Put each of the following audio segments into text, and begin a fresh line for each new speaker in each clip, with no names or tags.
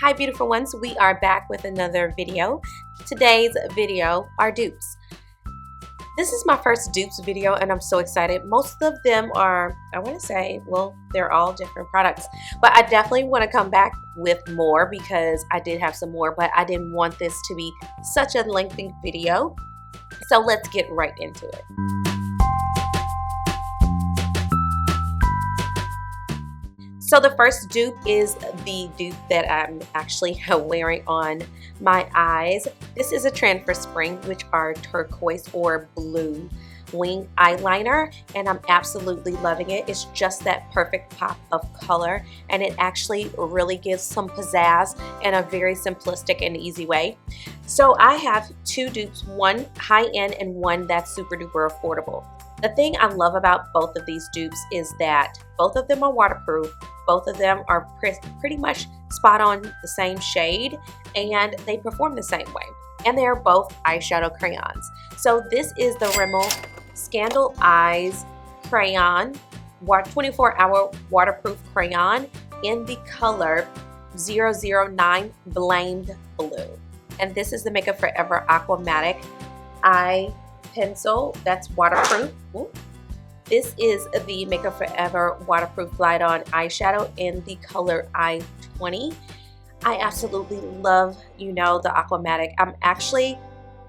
Hi beautiful ones, we are back with another video. Today's video are dupes. This is my first dupes video and I'm so excited. Most of them are, I want to say, well, they're all different products. But I definitely want to come back with more because I did have some more, but I didn't want this to be such a lengthy video. So let's get right into it. So the first dupe is the dupe that I'm actually wearing on my eyes. This is a trend for spring, which are turquoise or blue wing eyeliner, and I'm absolutely loving it. It's just that perfect pop of color, and it actually really gives some pizzazz in a very simplistic and easy way. So I have two dupes, one high-end and one that's super duper affordable. The thing I love about both of these dupes is that both of them are waterproof. Both of them are pretty much spot on the same shade and they perform the same way. And they are both eyeshadow crayons. So this is the Rimmel Scandal Eyes Crayon, 24-hour waterproof crayon in the color 009 Blamed Blue. And this is the Makeup Forever Aquamatic Eye Pencil that's waterproof. Ooh. This is the Makeup Forever Waterproof Glide On Eyeshadow in the color I-20. I absolutely love, the Aquamatic. I'm actually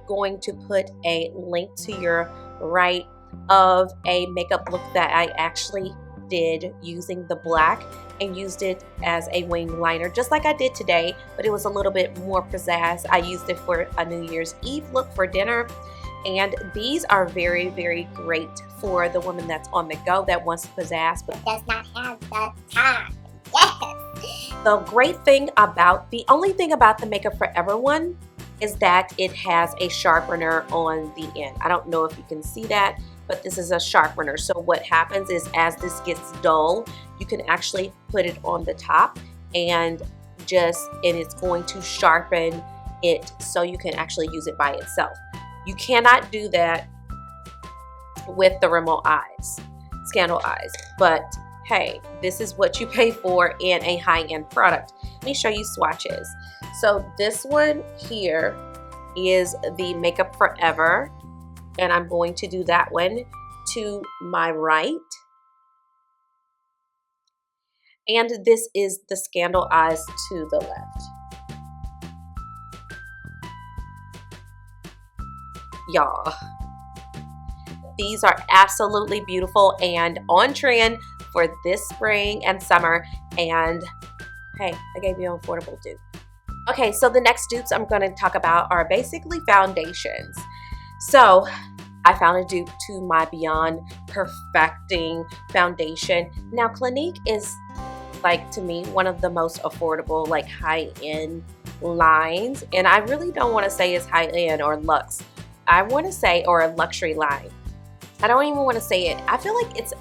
going to put a link to your right of a makeup look that I actually did using the black and used it as a wing liner, just like I did today, but it was a little bit more pizzazz. I used it for a New Year's Eve look for dinner. And these are very, very great for the woman that's on the go that wants pizzazz but
does not have the time. Yes.
The only thing about the Makeup Forever one is that it has a sharpener on the end. I don't know if you can see that, but this is a sharpener. So what happens is as this gets dull, you can actually put it on the top and it's going to sharpen it so you can actually use it by itself. You cannot do that with the Rimmel Eyes, Scandal Eyes. But hey, this is what you pay for in a high-end product. Let me show you swatches. So this one here is the Makeup Forever, and I'm going to do that one to my right. And this is the Scandal Eyes to the left. Y'all, these are absolutely beautiful and on trend for this spring and summer. And hey, I gave you an affordable dupe. Okay, so the next dupes I'm going to talk about are basically foundations. So I found a dupe to my Beyond Perfecting foundation. Now Clinique is, like, to me, one of the most affordable, like, high-end lines, and I really don't want to say it's high-end or luxe. I want to say, or a luxury line. I don't even want to say it. I feel like it's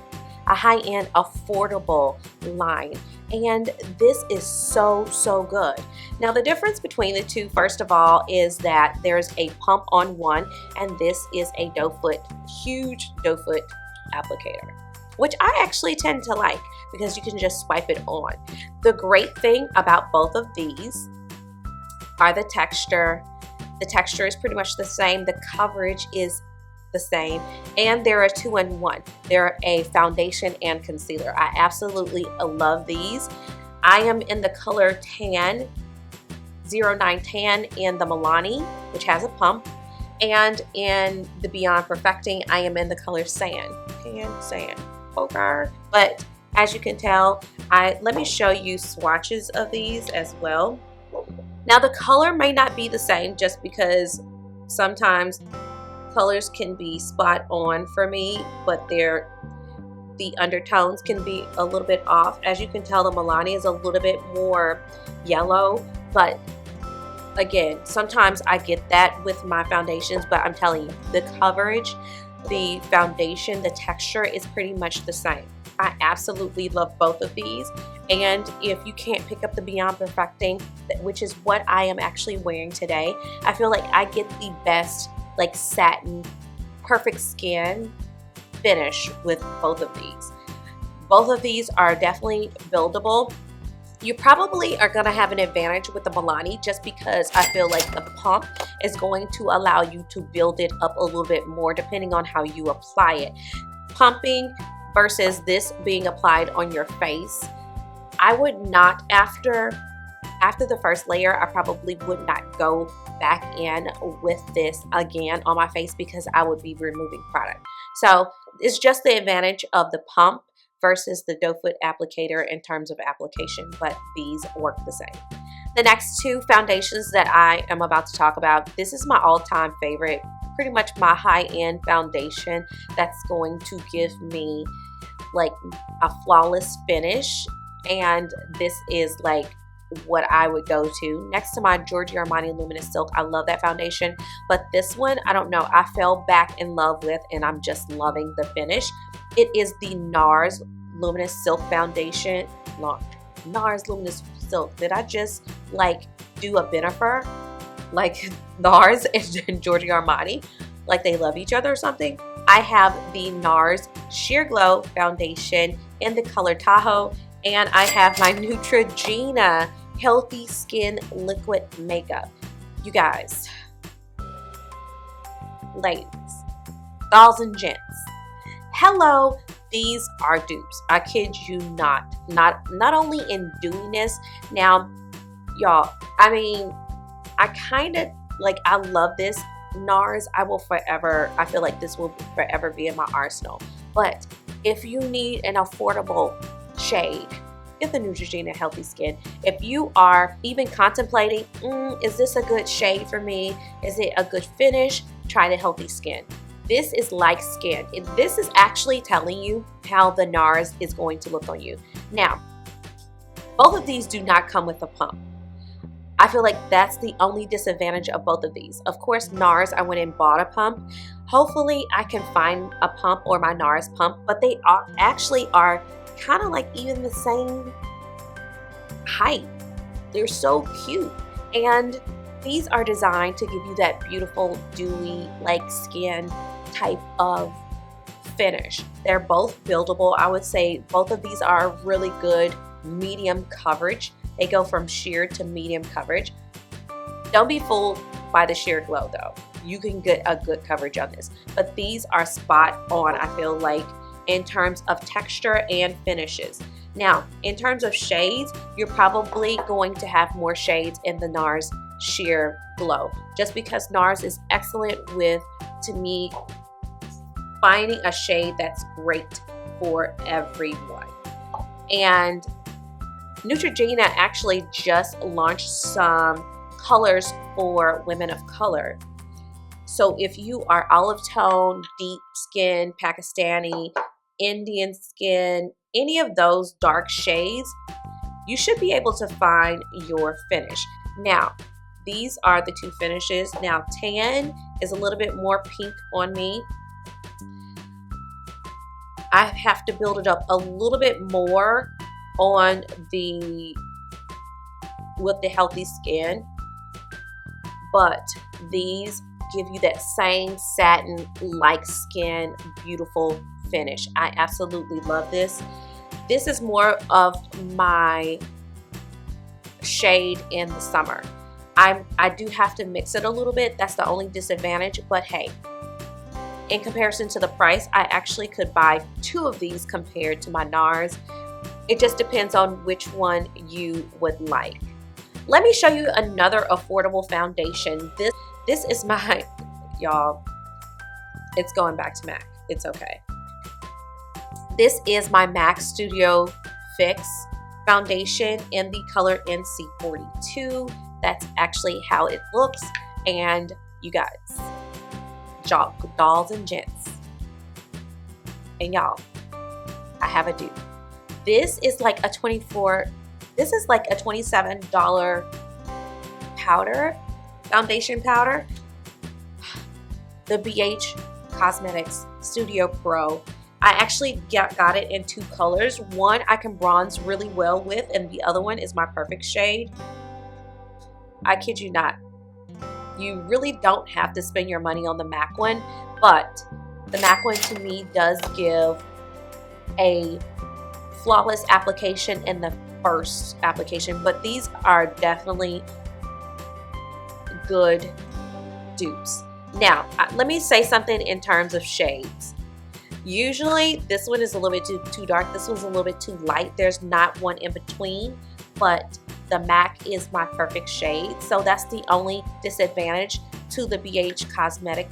a high-end, affordable line. And this is so, so good. Now, the difference between the two, first of all, is that there's a pump on one, and this is a doe foot, huge doe foot applicator, which I actually tend to like because you can just swipe it on. The great thing about both of these are the texture. The texture is pretty much the same. The coverage is the same. And they're a 2-in-1. They're a foundation and concealer. I absolutely love these. I am in the color Tan, 09 Tan in the Milani, which has a pump. And in the Beyond Perfecting, I am in the color Sand. Sand. Okay. But as you can tell, let me show you swatches of these as well. Now the color may not be the same just because sometimes colors can be spot on for me, but the undertones can be a little bit off. As you can tell, the Milani is a little bit more yellow, but again, sometimes I get that with my foundations, but I'm telling you, the coverage, the foundation, the texture is pretty much the same. I absolutely love both of these. And if you can't pick up the Beyond Perfecting, which is what I am actually wearing today, I feel like I get the best, like, satin, perfect skin finish with both of these. Both of these are definitely buildable. You probably are going to have an advantage with the Milani just because I feel like the pump is going to allow you to build it up a little bit more depending on how you apply it. Pumping versus this being applied on your face, I would not, after the first layer, I probably would not go back in with this again on my face because I would be removing product. So it's just the advantage of the pump versus the doe foot applicator in terms of application, but these work the same. The next two foundations that I am about to talk about, this is my all-time favorite, pretty much my high-end foundation that's going to give me like a flawless finish, and this is like what I would go to next to my Giorgio Armani Luminous Silk. I love that foundation, but this one, I don't know, I fell back in love with, and I'm just loving the finish. It is the NARS Luminous Silk Foundation. NARS Luminous Silk. Did I just like do a Bennifer? Like NARS and Giorgio Armani? Like they love each other or something? I have the NARS Sheer Glow Foundation in the color Tahoe, and I have my Neutrogena Healthy Skin Liquid Makeup. You guys, ladies, dolls and gents, hello, these are dupes. I kid you not. Not only in doing this, now, y'all, I mean, I kind of, like, I love this. NARS, I feel like this will forever be in my arsenal. But if you need an affordable shade, get the Neutrogena Healthy Skin. If you are even contemplating, is this a good shade for me? Is it a good finish? Try the Healthy Skin. This is like skin. This is actually telling you how the NARS is going to look on you. Now, both of these do not come with a pump. I feel like that's the only disadvantage of both of these. Of course, NARS, I went and bought a pump. Hopefully, I can find a pump or my NARS pump, but they actually are kind of like even the same height. They're so cute. And these are designed to give you that beautiful, dewy, like skin type of finish. They're both buildable. I would say both of these are really good medium coverage. They go from sheer to medium coverage. Don't be fooled by the sheer glow though. You can get a good coverage on this. But these are spot on, I feel like, in terms of texture and finishes. Now, in terms of shades, you're probably going to have more shades in the NARS Sheer Glow. Just because NARS is excellent with, to me, finding a shade that's great for everyone. And Neutrogena actually just launched some colors for women of color. So if you are olive tone, deep skin, Pakistani, Indian skin, any of those dark shades, you should be able to find your finish. Now, these are the two finishes. Now, tan is a little bit more pink on me. I have to build it up a little bit more on with the Healthy Skin, but these give you that same satin-like skin, beautiful finish. I absolutely love this. This is more of my shade in the summer. I do have to mix it a little bit. That's the only disadvantage, but hey, in comparison to the price, I actually could buy two of these compared to my NARS. It just depends on which one you would like. Let me show you another affordable foundation. This is my, y'all, it's going back to MAC. It's okay. This is my MAC Studio Fix foundation in the color NC42. That's actually how it looks. And you guys, dolls and gents, and y'all, I have a dupe. This is like a $27 powder, foundation powder. The BH Cosmetics Studio Pro. I actually got it in two colors. One I can bronze really well with, and the other one is my perfect shade. I kid you not. You really don't have to spend your money on the MAC one, but the MAC one to me does give a flawless application in the first application, but these are definitely good dupes. Now, let me say something in terms of shades. Usually this one is a little bit too dark. This one's a little bit too light. There's not one in between, but the MAC is my perfect shade. So that's the only disadvantage to the BH Cosmetic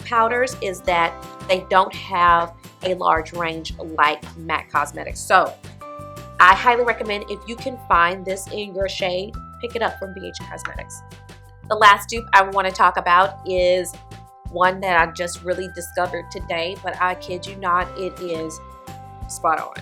powders, is that they don't have a large range like MAC Cosmetics. So I highly recommend, if you can find this in your shade, pick it up from BH Cosmetics. The last dupe I want to talk about is one that I just really discovered today, but I kid you not, it is spot on.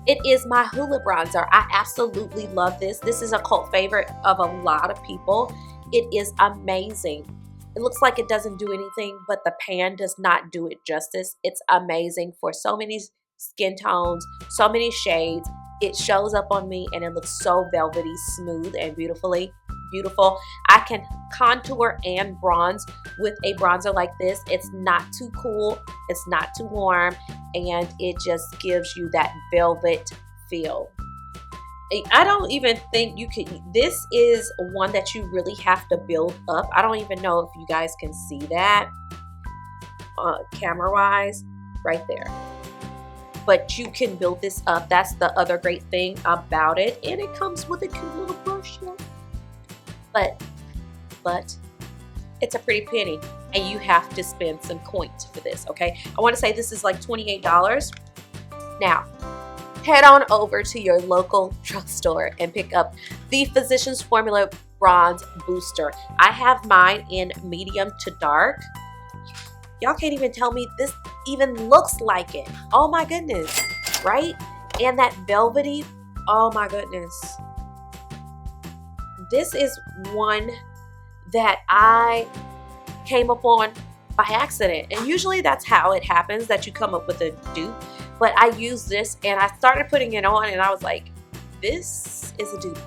It is my Hoola bronzer. I absolutely love this. This is a cult favorite of a lot of people. It is amazing. It looks like it doesn't do anything, but the pan does not do it justice. It's amazing for so many skin tones, so many shades. It shows up on me and it looks so velvety, smooth, and beautiful. I can contour and bronze with a bronzer like this. It's not too cool, it's not too warm, and it just gives you that velvet feel. I don't even think you could, this is one that you really have to build up. I don't even know if you guys can see that camera wise right there, but you can build this up. That's the other great thing about it, and it comes with a cute little brush. But it's a pretty penny, and you have to spend some coins for this, okay? I want to say this is like $28. Now, head on over to your local drugstore and pick up the Physicians Formula Bronze Booster. I have mine in medium to dark. Y'all can't even tell me this even looks like it. Oh my goodness, right? And that velvety, oh my goodness. This is one that I came upon by accident. And usually that's how it happens, that you come up with a dupe. But I used this and I started putting it on and I was like, this is a dupe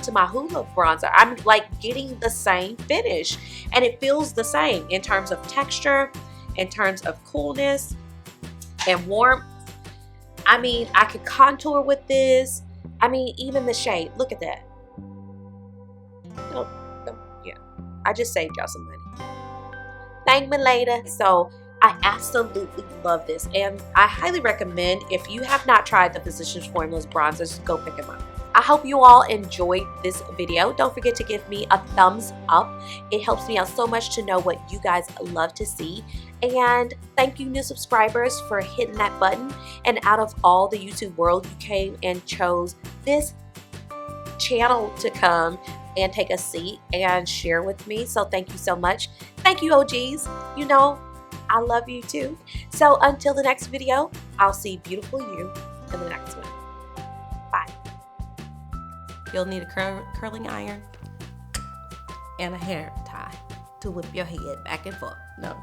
to my Hoola bronzer. I'm like getting the same finish and it feels the same in terms of texture, in terms of coolness and warmth. I mean, I could contour with this. I mean, even the shade, look at that. Yeah, I just saved y'all some money. Thank me later. So I absolutely love this, and I highly recommend, if you have not tried the Physicians Formulas bronzers, go pick them up. I hope you all enjoyed this video. Don't forget to give me a thumbs up. It helps me out so much to know what you guys love to see. And thank you, new subscribers, for hitting that button. And out of all the YouTube world, you came and chose this channel to come and take a seat and share with me. So thank you so much. Thank you, OGs. You know, I love you too. So until the next video, I'll see beautiful you in the next one. Bye. You'll need a curling iron and a hair tie to whip your head back and forth. No.